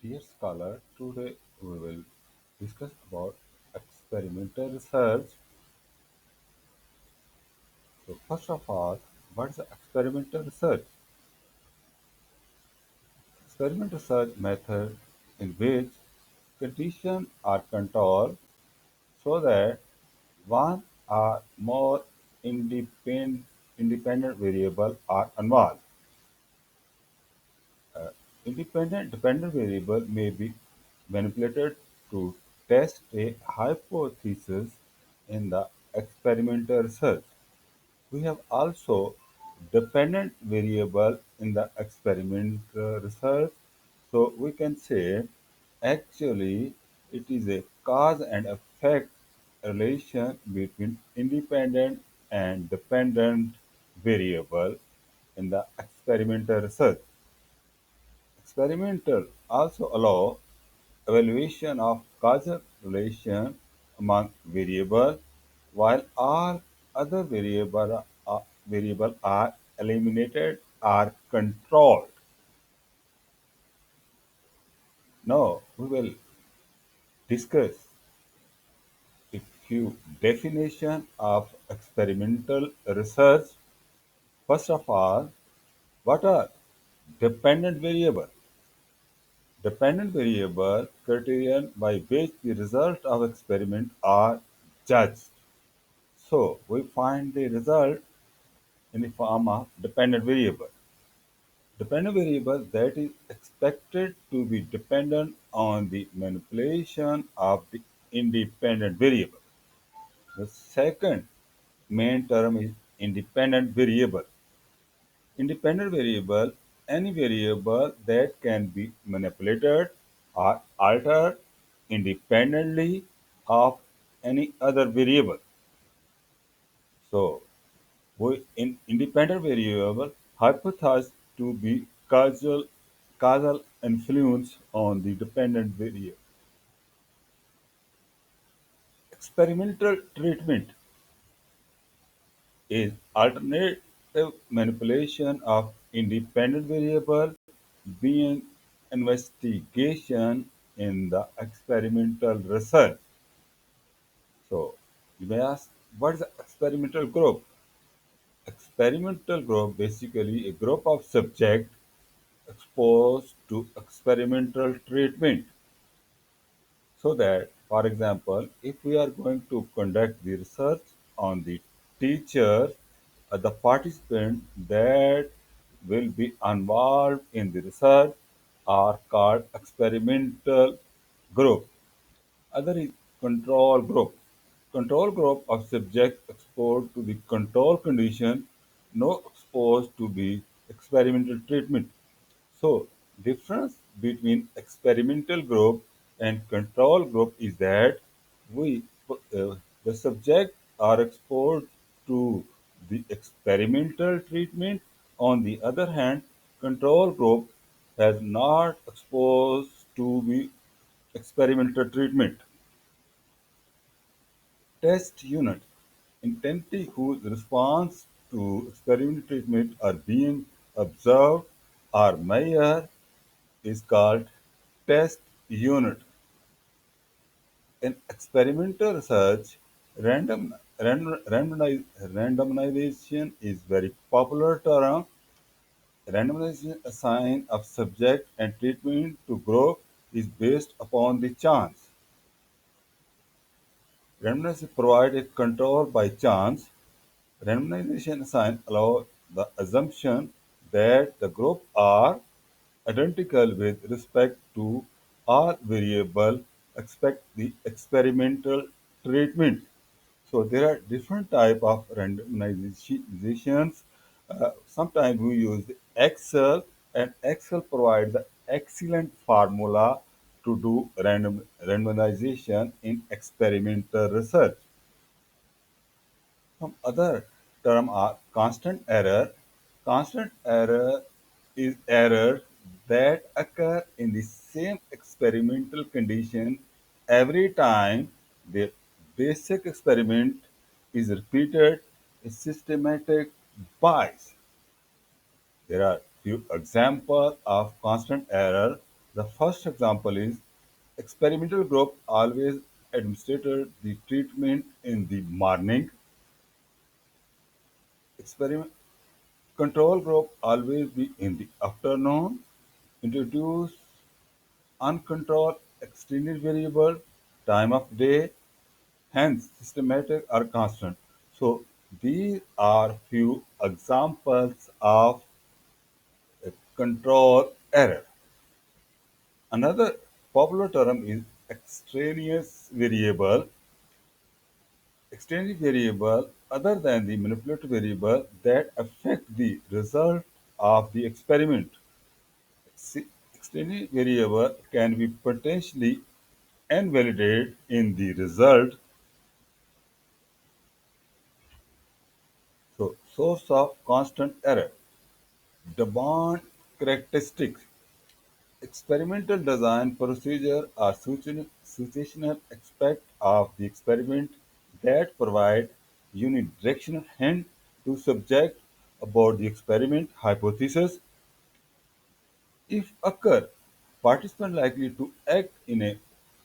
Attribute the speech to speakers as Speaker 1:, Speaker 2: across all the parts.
Speaker 1: Dear scholar, today we will discuss about experimental research. So first of all, what is experimental research? Experimental research method in which conditions are controlled so that one or more independent, independent variable are involved. Uh, Independent dependent variable may be manipulated to test a hypothesis in the experimental research. We have also dependent variable in the experimental research. So we can say actually it is a cause and effect relation between independent and dependent variable in the experimental research. Experimental also allow evaluation of causal relation among variables, while all other variable are eliminated or controlled. Now we will discuss a few definition of experimental research. First of all, what are dependent variable? Dependent variable criterion by which the result of experiment are judged. So we find the result in the form of dependent variable. Dependent variable that is expected to be dependent on the manipulation of the independent variable. The second main term is independent variable. Independent variable, any variable that can be manipulated or altered independently of any other variable. So we in independent variable hypothesized to be causal influence on the dependent variable. Experimental treatment is alternative manipulation of independent variable being investigation in the experimental research. So you may ask, what is the experimental group? Experimental group basically a group of subjects exposed to experimental treatment. So that, for example, if we are going to conduct the research on the teacher, the participant that will be involved in the research are called experimental group. Other is control group. Control group of subjects exposed to the control condition, no exposed to the experimental treatment. So, difference between experimental group and control group is that we the subject are exposed to the experimental treatment. On the other hand, control group has not exposed to the experimental treatment. Test unit entity whose response to experimental treatment are being observed or measured is called test unit. In experimental research, randomization is very popular term. Randomization assign of subject and treatment to group is based upon the chance. Randomization provide a control by chance. Randomization assign allow the assumption that the group are identical with respect to all variable except the experimental treatment. So there are different type of randomizations. Sometimes we use Excel, and Excel provides the excellent formula to do randomization in experimental research. Some other term are constant error. Constant error is error that occur in the same experimental condition every time the basic experiment is repeated. A systematic bias. There are few examples of constant error. The first example is experimental group always administered the treatment in the morning. Experiment control group always be in the afternoon. Introduce uncontrolled extended variable, time of day, hence systematic or constant. So these are few examples of a control error. Another popular term is extraneous variable. Extraneous variable other than the manipulated variable that affect the result of the experiment. Extraneous variable can be potentially invalidated in the result. So, source of constant error. Demand characteristics. Experimental design procedure are situational aspect of the experiment that provide unidirectional hint to subject about the experiment hypothesis. If occur, participant likely to act in a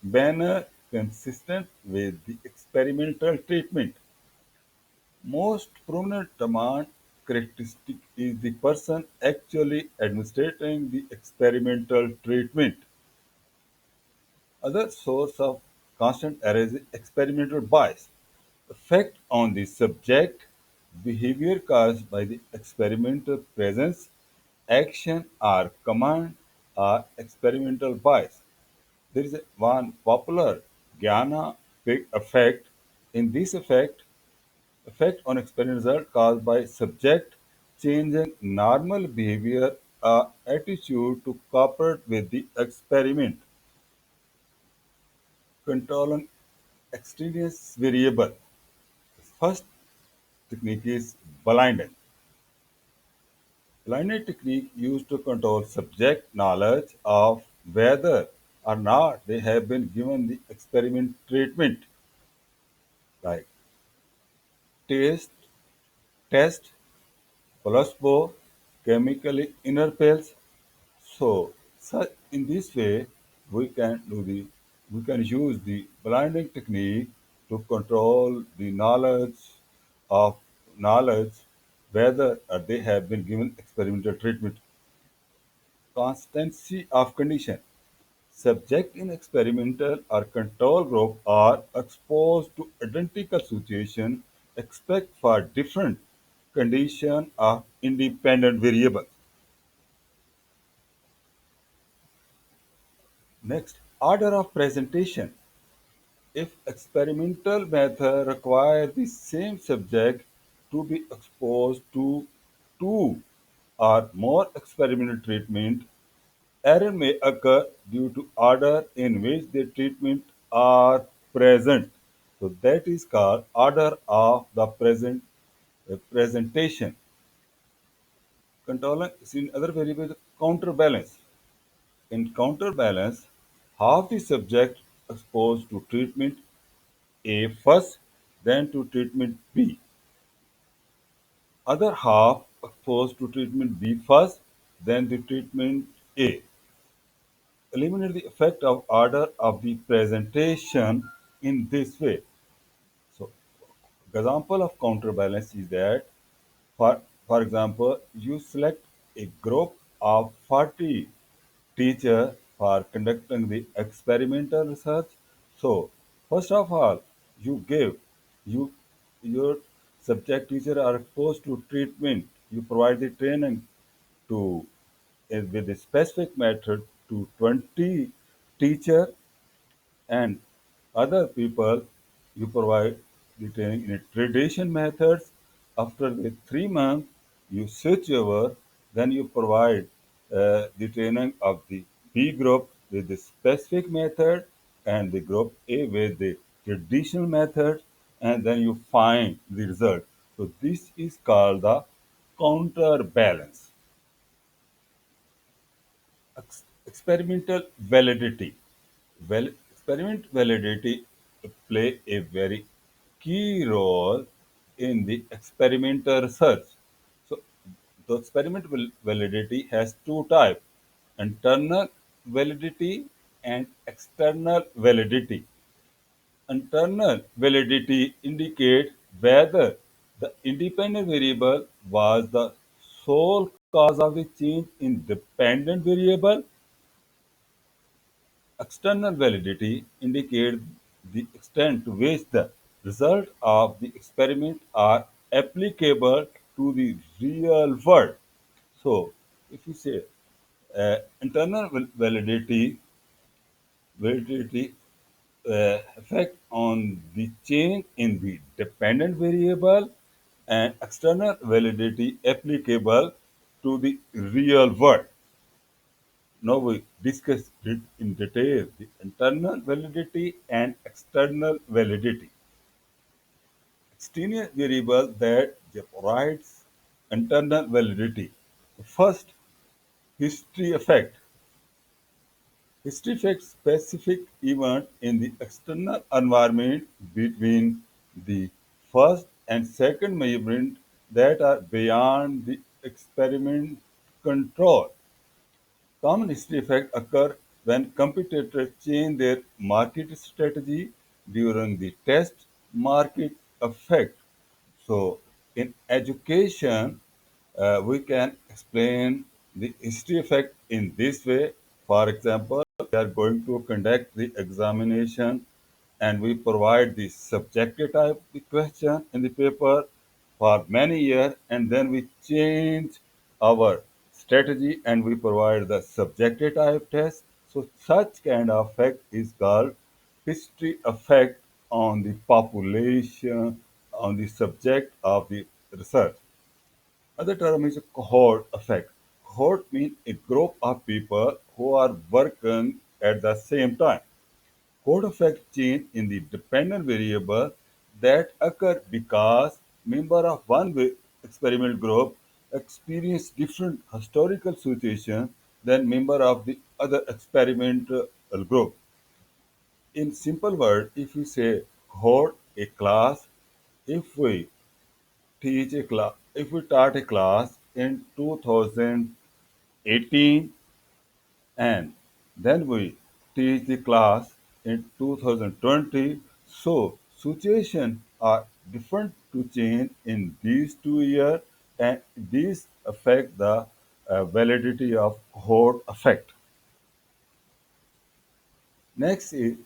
Speaker 1: manner consistent with the experimental treatment. Most prominent demand characteristic is the person actually administering the experimental treatment. Other source of constant error is experimental bias. Effect on the subject, behavior caused by the experimental presence, action or command or experimental bias. There is one popular Jnana big effect. In this effect on experience result caused by subject changing normal behavior or attitude to cooperate with the experiment, controlling extraneous variable. First technique is blinding. Blinding technique used to control subject knowledge of whether or not they have been given the experiment treatment, like taste, test, placebo, chemically interpels. So in this way, we can do the we can use the blinding technique to control the of knowledge whether they have been given experimental treatment. Constancy of condition. Subject in experimental or control group are exposed to identical situation except for different condition of independent variables. Next, order of presentation. If experimental method require the same subject to be exposed to two or more experimental treatment, error may occur due to order in which the treatment are present. So that is called order of the presentation. Controlling is in other variables counterbalance. In counterbalance, half the subject exposed to treatment A first, then to treatment B. Other half exposed to treatment B first, then to treatment A. Eliminate the effect of order of the presentation in this way. So, example of counterbalance is that for example, you select a group of 40 teachers for conducting the experimental research. So, first of all, you give you your subject teacher are exposed to treatment. You provide the training to with a specific method to 20 teacher and other people. You provide the training in a tradition methods. After the 3 months you switch over, then you provide the training of the B group with the specific method and the group A with the traditional method, and then you find the result. So this is called the counterbalance. Experimental validity. Well, experiment validity play a very key role in the experimental research. So, the experimental validity has two types: internal validity and external validity. Internal validity indicates whether the independent variable was the sole cause of the change in dependent variable. External validity indicates the extent to which the results of the experiment are applicable to the real world. So, if you say internal validity effect on the change in the dependent variable and external validity applicable to the real world. Now we discuss it in detail the internal validity and external validity. Extraneous variable that jeopardize internal validity. First, history effect. History affects specific event in the external environment between the first and second measurement that are beyond the experiment control. Common history effects occur when competitors change their market strategy during the test market effect. So, in education, we can explain the history effect in this way. For example, we are going to conduct the examination and we provide the subjective type of question in the paper for many years and then we change our strategy and we provide the subjective type test. So such kind of effect is called history effect on the population, on the subject of the research. Other term is cohort effect. Cohort means a group of people who are working at the same time. Cohort effect change in the dependent variable that occur because member of one experiment group experience different historical situation than member of the other experimental group. In simple word, if we say cohort a class, if we if we taught a class in 2018 and then we teach the class in 2020, so situation are different to change in these 2 years and these affect the validity of cohort effect. Next is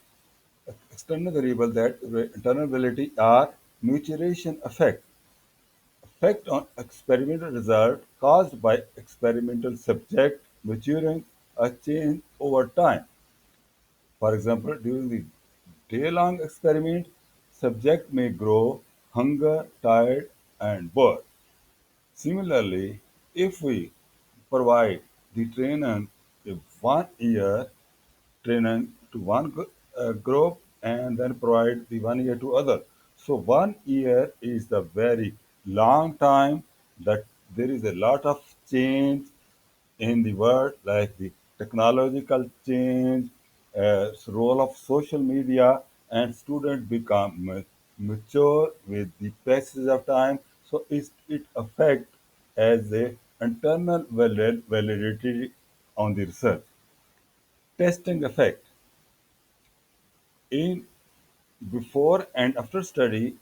Speaker 1: external variable that internal validity are maturation effect. Effect on experimental result caused by experimental subject maturing a change over time. For example, during the day-long experiment, subject may grow hunger, tired, and bored. Similarly, if we provide the training a 1 year training to one group and then provide the 1 year to other. So 1 year is the very long time that there is a lot of change in the world, like the technological change, role of social media, and students become mature with the passage of time. So it affects as a internal validity on the research. Testing effect in before and after study,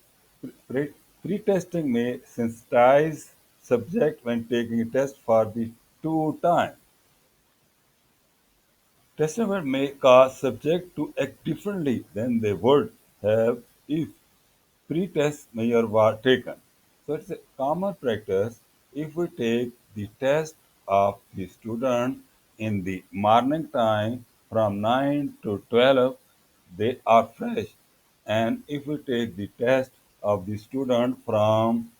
Speaker 1: pre- pre-testing may sensitize subject when taking a test for the two time. Testament may cause subject to act differently than they would have if pre-test measure were taken. So it's a common practice if we take the test of the student in the morning time from 9 to 12, they are fresh. And if we take the test of the student from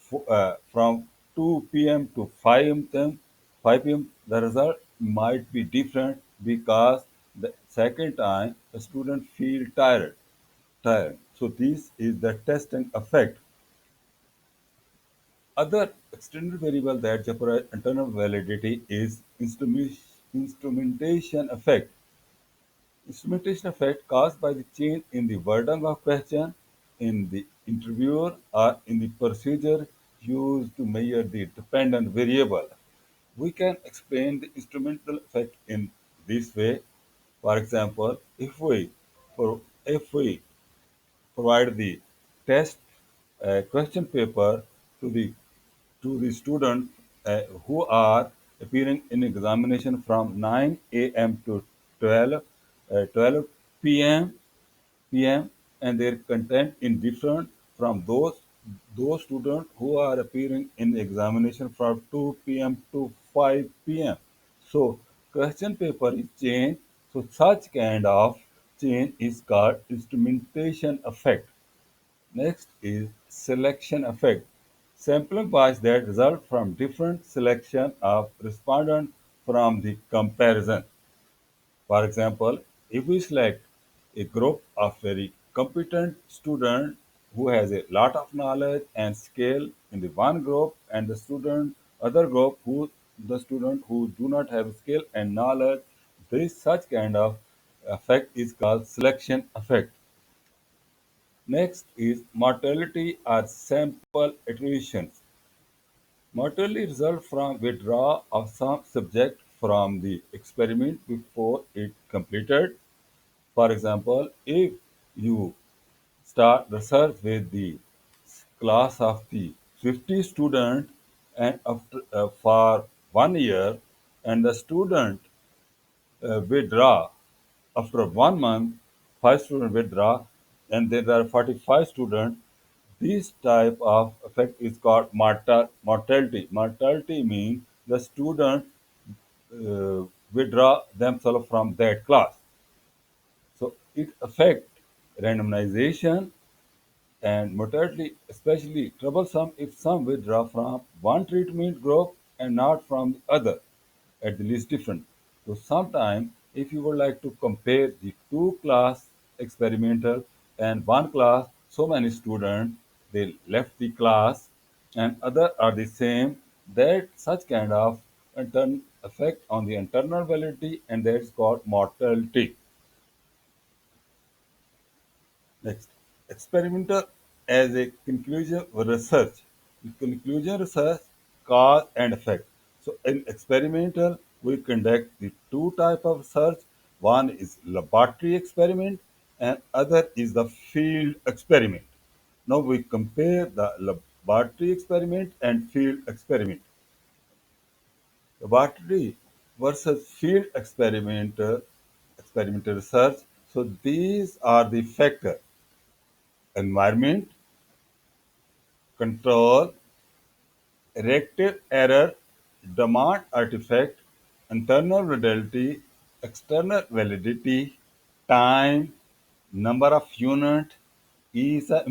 Speaker 1: 2 p.m. to 5 p.m. the result might be different because the second time the student feel tired. So this is the testing effect. Other external variable that jeopardize internal validity is instrumentation effect. Instrumentation effect caused by the change in the wording of question in the interviewer or in the procedure used to measure the dependent variable. We can explain the instrumental effect in this way. For example, if we provide the test question paper to the student who are appearing in examination from 9 a.m. to 12 p.m. and their content is different from those students who are appearing in the examination from 2 p.m. to 5 p.m. So question paper is changed. So such kind of change is called instrumentation effect. Next is selection effect. Sampling bias that result from different selection of respondents from the comparison. For example, if we select a group of very competent students who has a lot of knowledge and skill in the one group and other group who the student who do not have skill and knowledge, this such kind of effect is called selection effect. Next is mortality or sample attributions. Mortality results from withdrawal of some subject from the experiment before it completed. For example, if you start research with the class of the 50 student and after for 1 year and the student withdraw after 1 month, 5 students withdraw and there are 45 students. This type of effect is called mortality. Mortality means the student withdraw themselves from that class. So it affects randomization and mortality, especially troublesome if some withdraw from one treatment group and not from the other, at the least different. So sometimes if you would like to compare the two class experimental and one class, so many students they left the class and other are the same, that such kind of effect on the internal validity and that is called mortality. Next, experimental as a conclusion research. In conclusion research, cause and effect. So in experimental, we conduct the two type of research. One is laboratory experiment and other is the field experiment. Now we compare the laboratory experiment and field experiment. Laboratory versus field experimental research. So these are the factor environment, control, reactive error, demand artifact, internal validity, external validity, time, number of unit, ease of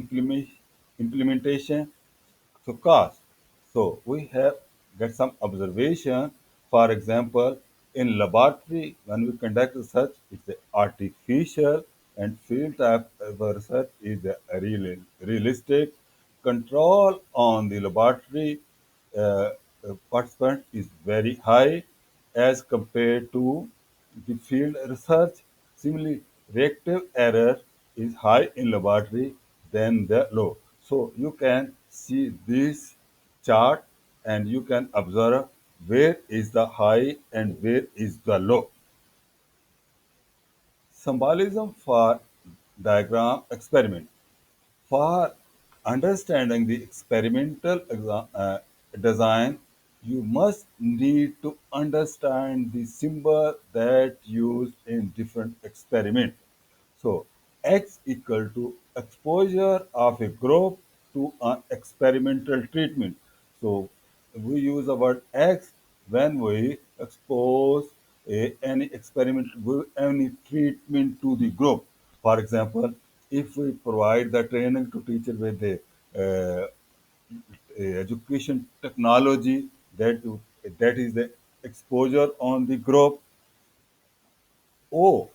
Speaker 1: implementation, so cost. So we have get some observation. For example, in laboratory, when we conduct research, it's a artificial and field type of research is a realistic. Control on the laboratory participant is very high as compared to the field research. Similarly, reactive error is high in laboratory than the low. So you can see this chart and you can observe where is the high and where is the low. Symbolism for diagram experiment. For understanding the experimental design, you must need to understand the symbol that used in different experiments. So X equal to exposure of a group to an experimental treatment. So we use the word X when we expose any experiment, any treatment to the group. For example, if we provide the training to teacher with the uh, education technology that is the exposure on the group. O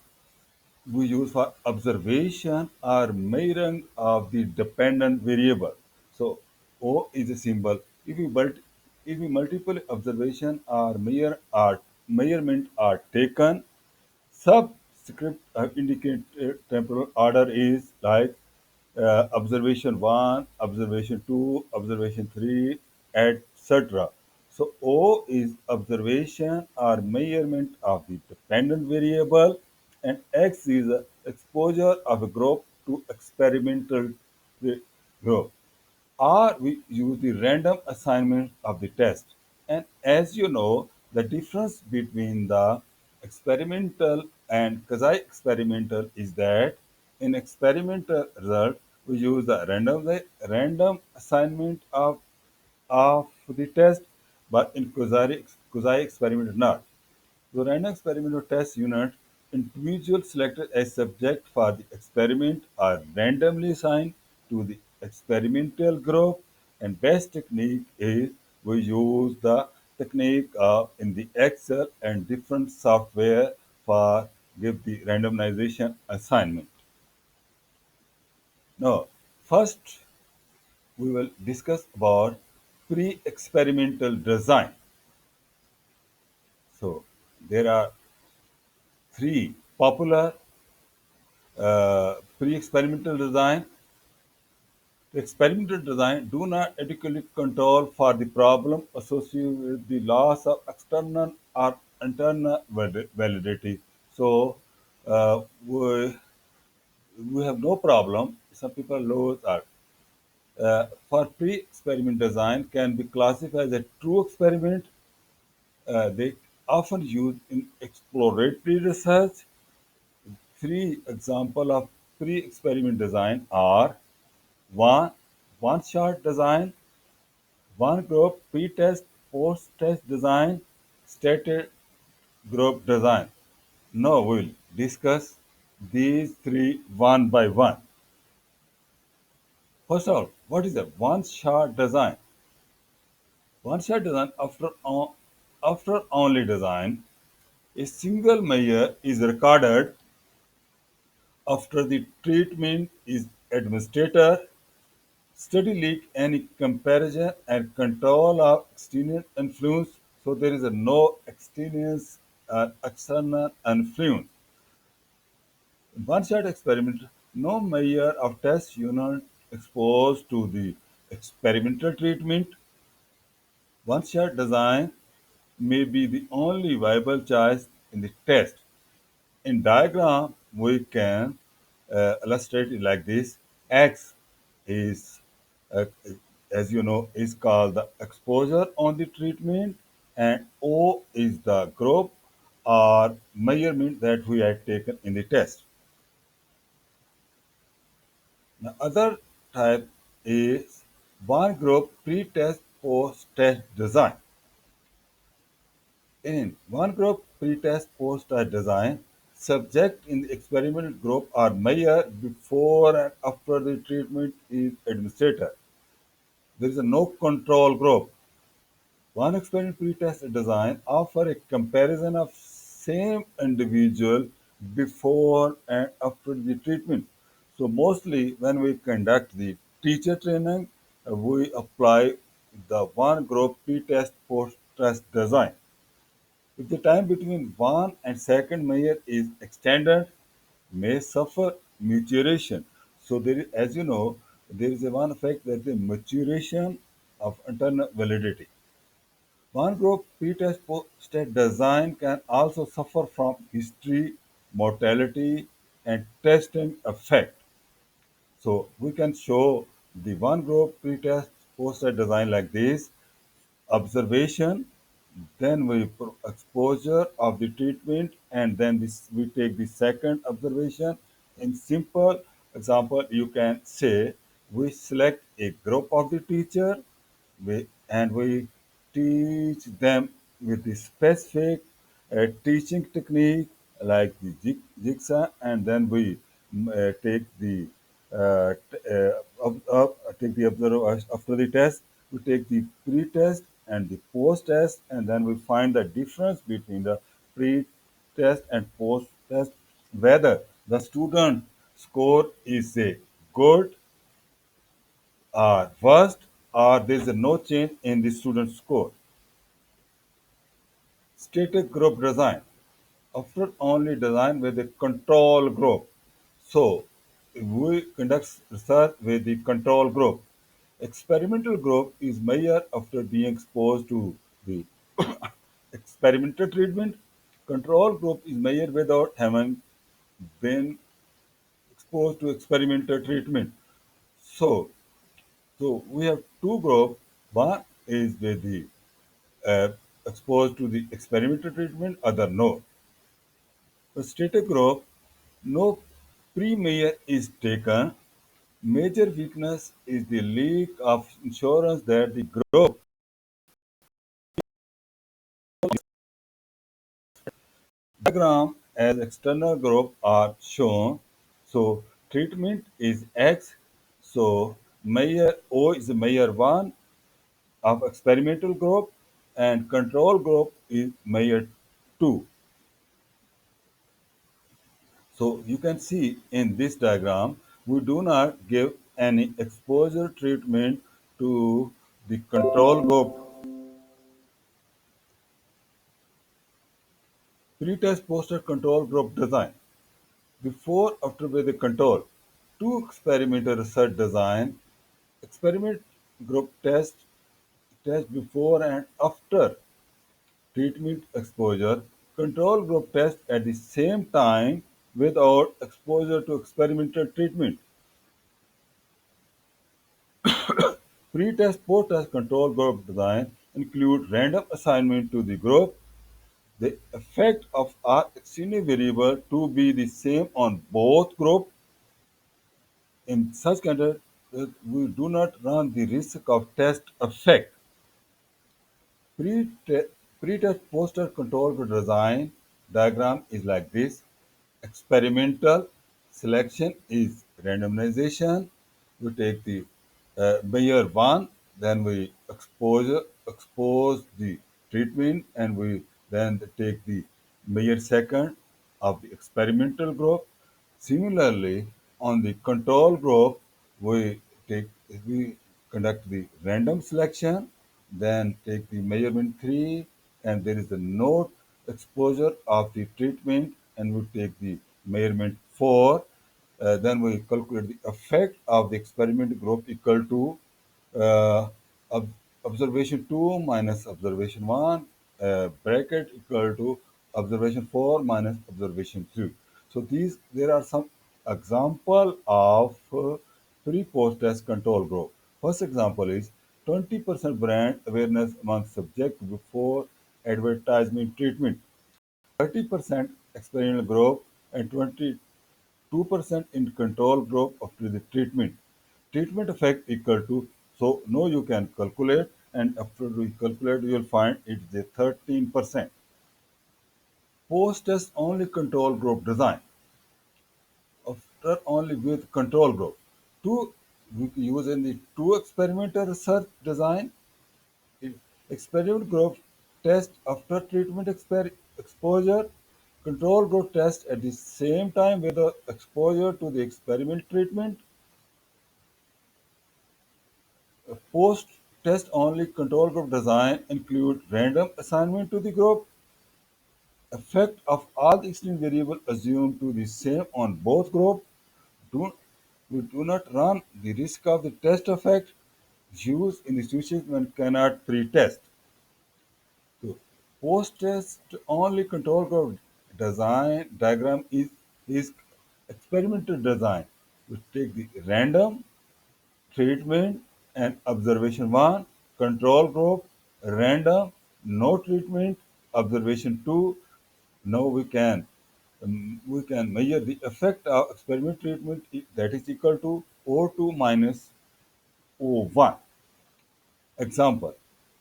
Speaker 1: we use for observation or measuring of the dependent variable. So O is a symbol. If we multiple observation or measurement are taken, subscript indicate temporal order is like observation 1, observation 2, observation 3, etc. So O is observation or measurement of the dependent variable, and X is exposure of a group to experimental group. Or we use the random assignment of the test. And as you know, the difference between the experimental and quasi-experimental is that in experimental result, we use the random assignment of the test, but in quasi-experiment not. The random experimental test unit, individuals selected as subject for the experiment are randomly assigned to the experimental group, and best technique is we use the technique in the Excel and different software for give the randomization assignment. Now, first we will discuss about pre-experimental design. So there are three popular pre-experimental design. The experimental design do not adequately control for the problem associated with the loss of external or internal validity. So we have no problem. Some people lose art. For pre-experiment design can be classified as a true experiment. They often used in exploratory research. Three examples of pre-experiment design are one one-shot design, one group pre-test, post-test design, stated group design. Now we'll discuss these three one by one. First of all, what is a one-shot design? One-shot design after only design, a single measure is recorded after the treatment is administered. Study leak any comparison and control of external influence, so there is a no extraneous external influence. In one-shot experiment, no measure of test unit exposed to the experimental treatment. One-shot design may be the only viable choice in the test. In diagram, we can illustrate it like this. X is, uh, as you know, is called the exposure on the treatment, and O is the group or measurement that we had taken in the test. The other type is one group pre-test post-test design. In one group pre-test post-test design, subjects in the experimental group are measured before and after the treatment is administered. There is a no control group. One experiment pre-test design offer a comparison of same individual before and after the treatment. So mostly when we conduct the teacher training, we apply the one group pre-test post-test design. If the time between one and second measure is extended, may suffer maturation. So there is, as you know, there is a one effect that the maturation of internal validity. One group pretest post-test design can also suffer from history, mortality, and testing effect. So we can show the one group pretest post-test design like this: observation, then exposure of the treatment, and then we take the second observation. In simple example, you can say we select a group of the teacher, and we teach them with the specific teaching technique like the jigsaw, and then we take the take the observer after the test. We take the pre-test and the post-test, and then we find the difference between the pre-test and post-test, whether the student score is a good or worst, or there is no change in the student score. Static group design. After only design with a control group. So we conduct research with the control group. Experimental group is measured after being exposed to the experimental treatment. Control group is measured without having been exposed to experimental treatment. So, so we have two groups. One is with the uh, exposed to the experimental treatment, other no. The static group, no pre-measure is taken. Major weakness is the lack of insurance that the group diagram as external group are shown. So treatment is X. So measure O is measure 1 of experimental group and control group is measure 2. So you can see in this diagram, we do not give any exposure treatment to the control group. Pre-test poster control group design. Before after with the control. Two experimental research design. Experiment group test before and after treatment exposure. Control group test at the same time without exposure to experimental treatment. Pre-test, post-test control group design include random assignment to the group. The effect of are external variable to be the same on both group. In such condition, we do not run the risk of test effect. Pre-te- Pre-test post-test control group design diagram is like this. Experimental selection is randomization. We take the measure one, then we expose the treatment, and we then take the measure second of the experimental group. Similarly, on the control group, we take we conduct the random selection, then take the measurement three, and there is a note exposure of the treatment, and we take the measurement four. Then we calculate the effect of the experiment group equal to uh, ob- observation 2 minus observation 1 bracket equal to observation 4 minus observation 2. So these there are some example of pre-post test control group. First example is 20% brand awareness among subjects before advertisement treatment, 30% experimental group, and 22% in control group after the treatment. Treatment effect equal to, so now you can calculate, and after we calculate you will find it's a 13%. Post test only control group design. After only with control group. Two we use in the two experimental research design. Experiment group test after treatment exposure. Control group test at the same time with the exposure to the experiment treatment. Post-test only control group design include random assignment to the group, effect of all the external variables assumed to the same on both group. Do, we do not run the risk of the test effect used in the situations when cannot pre-test. So, post-test only control group design diagram is experimental design. We take the random treatment and observation 1, control group, random, no treatment, observation 2. Now we can measure the effect of experiment treatment that is equal to O2 minus O1. Example,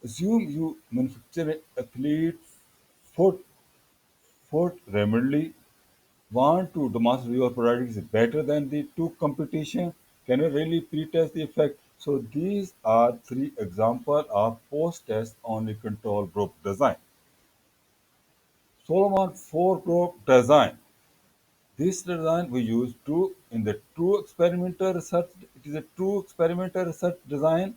Speaker 1: assume you manufacture a athlete foot, foot remotely want to demonstrate your product is better than the two competition? Can you really pre-test the effect? So these are three examples of post-test only control group design. Solomon four group design. This design we use two in the true experimental research. It is a true experimental research design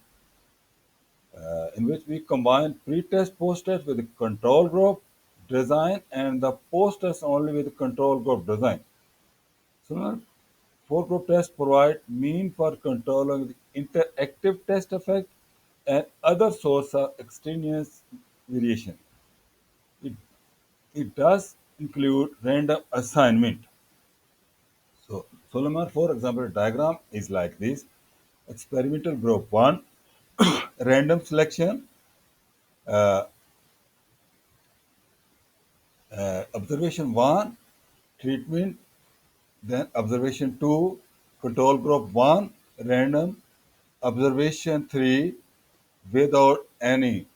Speaker 1: in which we combine pre-test, post-test with the control group design and the post-test only with the control group design. So four-group tests provide mean for controlling the interactive test effect and other source of extraneous variation. It, it does include random assignment. So, Solomon, for example, diagram is like this. Experimental group 1, random selection, uh, observation 1, treatment, then observation 2, control group 1, random, observation 3, without any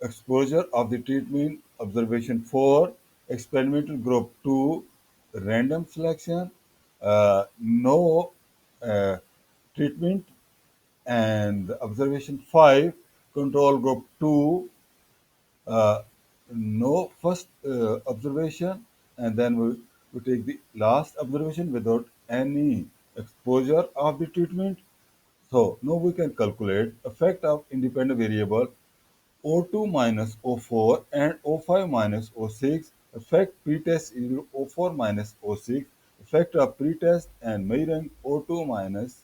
Speaker 1: exposure of the treatment, observation 4, experimental group 2, random selection, no uh, treatment, and observation 5, control group 2, uh, no first observation, and then we take the last observation without any exposure of the treatment. So now we can calculate effect of independent variable O2 minus O4 and O5 minus O6, effect pretest is O4 minus O6, effect of pretest and measuring O2 minus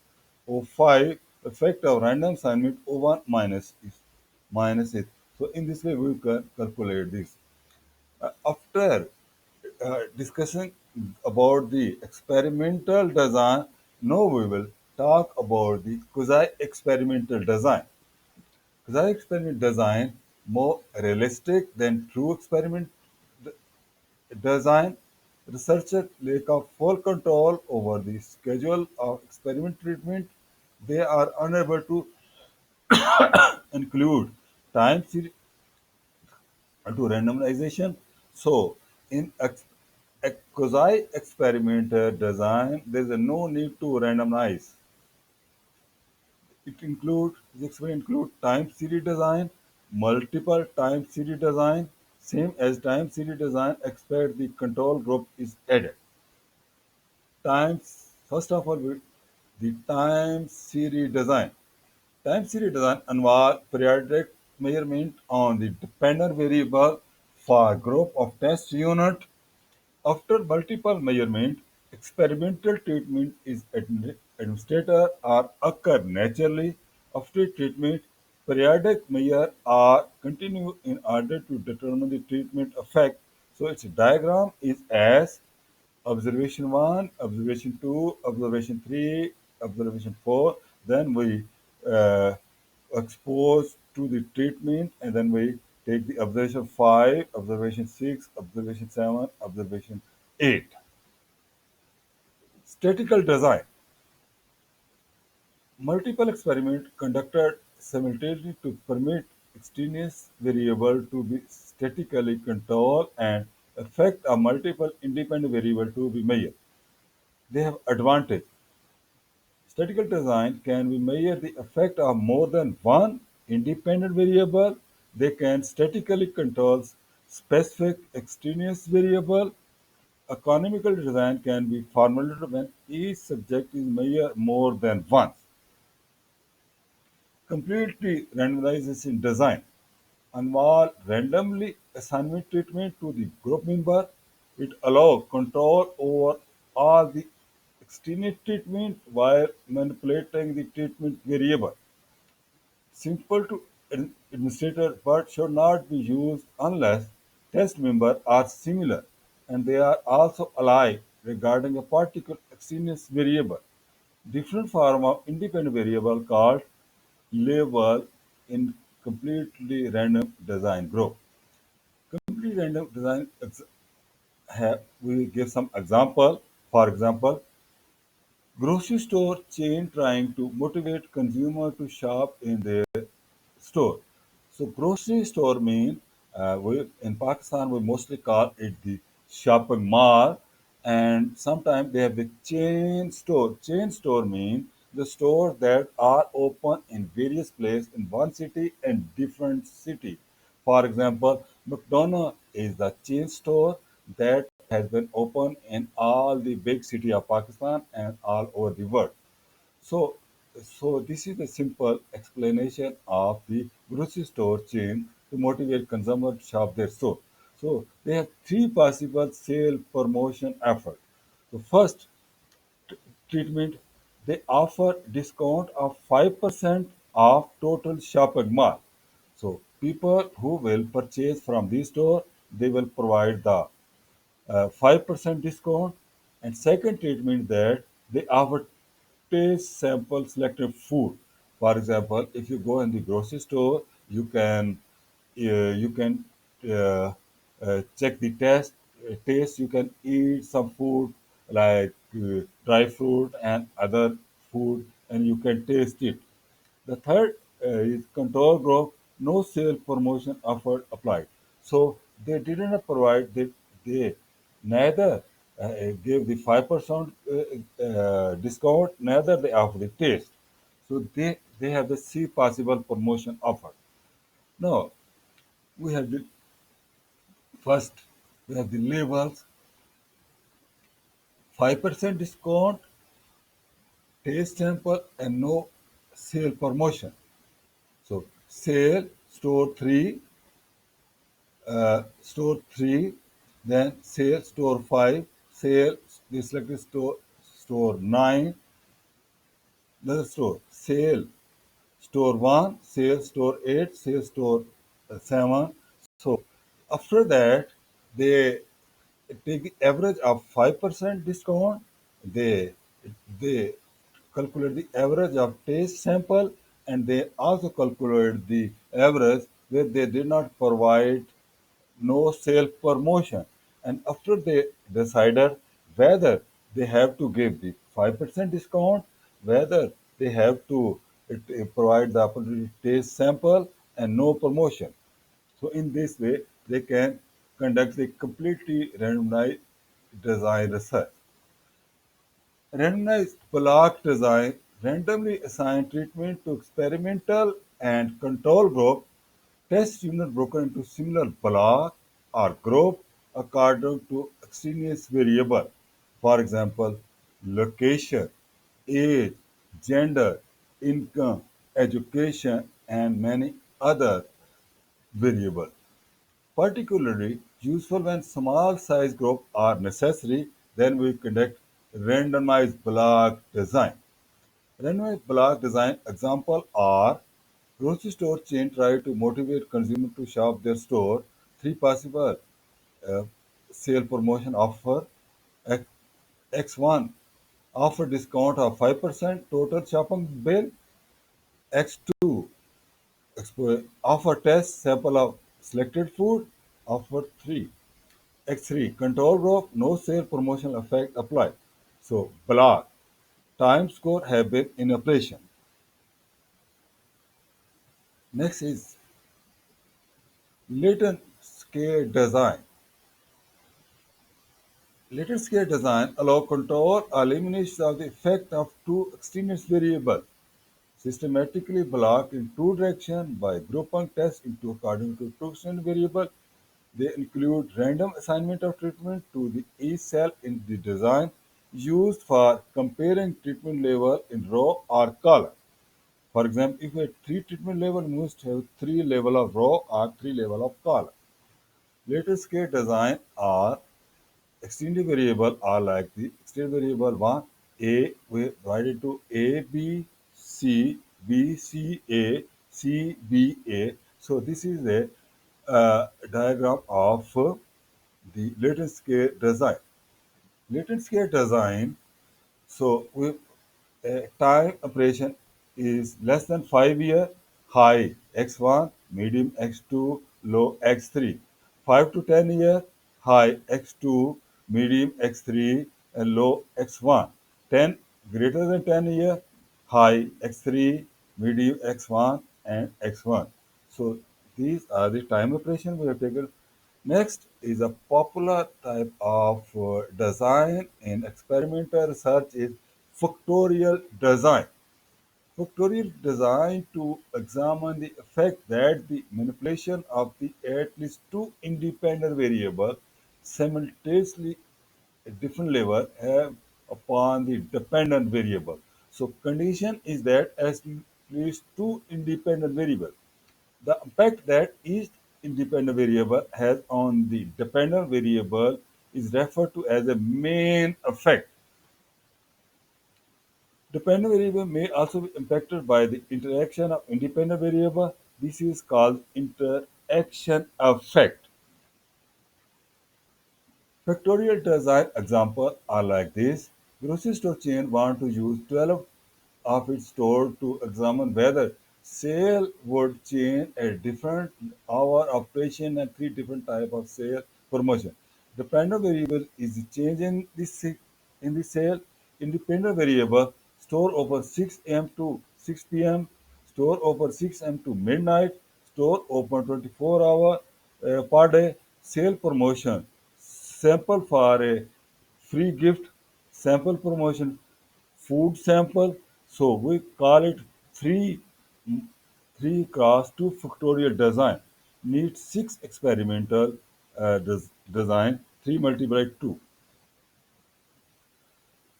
Speaker 1: O5, effect of random assignment O1 minus it. So in this way we can calculate this. After discussing about the experimental design, now we will talk about the quasi-experimental design. Quasi-experiment design more realistic than true experiment d- design. Researchers lack of full control over the schedule of experiment treatment. They are unable to include time series to randomization. So, in a quasi-experimental design, there is no need to randomize. It includes this will include time series design, multiple time series design, same as time series design, except the control group is added. Times first of all, the time series design. Time series design involves periodic measurement on the dependent variable for group of test unit. After multiple measurement, experimental treatment is administered or occur naturally. After treatment, periodic measure are continue in order to determine the treatment effect. So its diagram is as observation 1, observation 2, observation 3, observation 4. Then we uh, expose to the treatment, and then we take the observation 5, observation 6, observation 7, observation 8. Statistical design. Multiple experiments conducted simultaneously to permit extraneous variable to be statically controlled and effect of multiple independent variable to be measured. They have advantage. Statistical design can be measure the effect of more than one independent variable. They can statically control specific extraneous variable. Economical design can be formulated when each subject is measured more than once. Completely randomization design involve randomly assignment treatment to the group member. It allows control over all the extraneous treatment while manipulating the treatment variable. Simple to administer but should not be used unless test members are similar and they are also alike regarding a particular extraneous variable. Different form of independent variable called label in completely random design group. Completely random design we give some example. For example, grocery store chain trying to motivate consumer to shop in their store. So grocery store mean we in Pakistan we mostly call it the shopping mall, and sometimes they have the chain store. Chain store mean the stores that are open in various places in one city and different city. For example, McDonald is the chain store that has been open in all the big city of Pakistan and all over the world. So, so this is the simple explanation of the grocery store chain to motivate consumer to shop their store. So they have three possible sale promotion efforts. The first treatment, they offer discount of 5% of total shopping mall. So people who will purchase from this store, they will provide the 5% discount. And second treatment that they offer taste sample selected food. For example, if you go in the grocery store, you can uh, check the taste. You can eat some food like dry fruit and other food, and you can taste it. The third is control group, no sale promotion offered applied. So they did not provide, they neither gave the 5% discount, neither they offer the taste. So they have the C possible promotion offered. Now, we have the first, we have the labels, 5% discount, taste sample, and no sale promotion. So sale, store 3, then sale store 5, sale the selected store 9, another store, sale store 1, sale store 8, sale store 7. So after that, they take the average of 5% discount. They they calculate the average of taste sample, and they also calculate the average where they did not provide no self promotion. And after they decided whether they have to give the 5% discount, whether they have to provide the opportunity taste sample and no promotion. So in this way, they can conduct the completely randomized design research. Randomized block design randomly assign treatment to experimental and control group. Test unit broken into similar block or group according to extraneous variable. For example, location, age, gender, income, education, and many other variables. Particularly useful when small size groups are necessary, then we conduct randomized block design. Randomized block design example are grocery store chain try to motivate consumer to shop their store. Three possible uh, sale promotion offer. X- X1 offer discount of 5% total shopping bill. X2 offer test sample of selected food. Offer 3. X3 control group no sale promotional effect applied. So block time score have been in operation. Next is latent scale design. Latent scale design allow control or elimination of the effect of two extraneous variables systematically blocked in two directions by grouping tests into according to two extraneous variables. They include random assignment of treatment to the each cell in the design used for comparing treatment level in row or column. For example, if a three treatment level must have three level of row or three level of column. Later scale design are extended variable are like the extended variable one a we divide it to a b c b c a c b a. So this is a diagram of the latent scale design. Latent scale design. So we time operation is less than 5 year, high x1, medium x2, low x3. 5 to 10 year, high x2, medium x3, and low x1. 10 greater than 10 year, high x3, medium x1, and x1. So these are the time operation we have taken. Next is a popular type of design in experimental research is factorial design. Factorial design to examine the effect that the manipulation of the at least two independent variables simultaneously at different level have upon the dependent variable. So condition is that at least two independent variables, the impact that each independent variable has on the dependent variable is referred to as a main effect. Dependent variable may also be impacted by the interaction of independent variable. This is called interaction effect. Factorial design example are like this. Grocery store chain want to use 12 of its store to examine whether sale would change at different hour operation and three different type of sale promotion. Dependent variable is change in in the sale. Independent variable store open 6 a.m. to 6 p.m. Store open 6 a.m. to midnight. Store open 24 hour per day. Sale promotion sample for a free gift, sample promotion, food sample. So we call it three 3 cross 2 factorial design. Need six experimental design, 3 multiplied 2.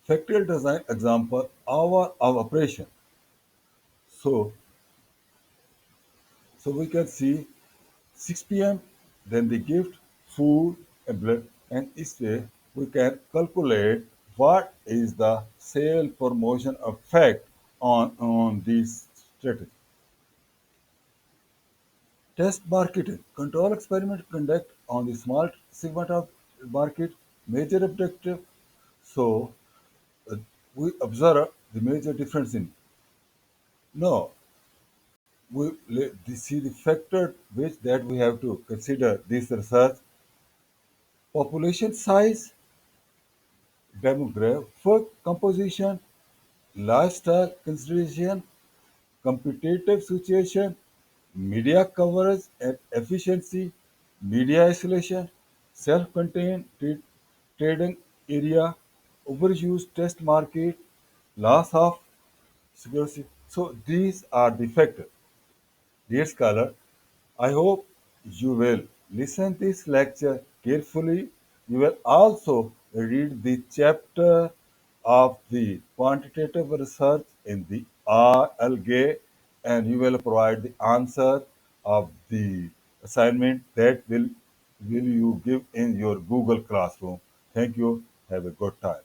Speaker 1: Factorial design example, hour of operation. So, so we can see 6 p.m. Then the gift, food, and blood, and this way we can calculate what is the sale promotion effect on this strategy. Test marketing. Control experiment conduct on the small segment of market. Major objective. So uh, we observe the major difference in. No, see the factor which that we have to consider this research: population size, demographic composition, lifestyle consideration, competitive situation, media coverage and efficiency, media isolation, self-contained trading area, overuse test market, loss of security. So these are the factors. Dear scholar, I hope you will listen this lecture carefully. You will also read the chapter of the quantitative research in the RLGA, and you will provide the answer of the assignment that will you give in your Google Classroom. Thank you. Have a good time.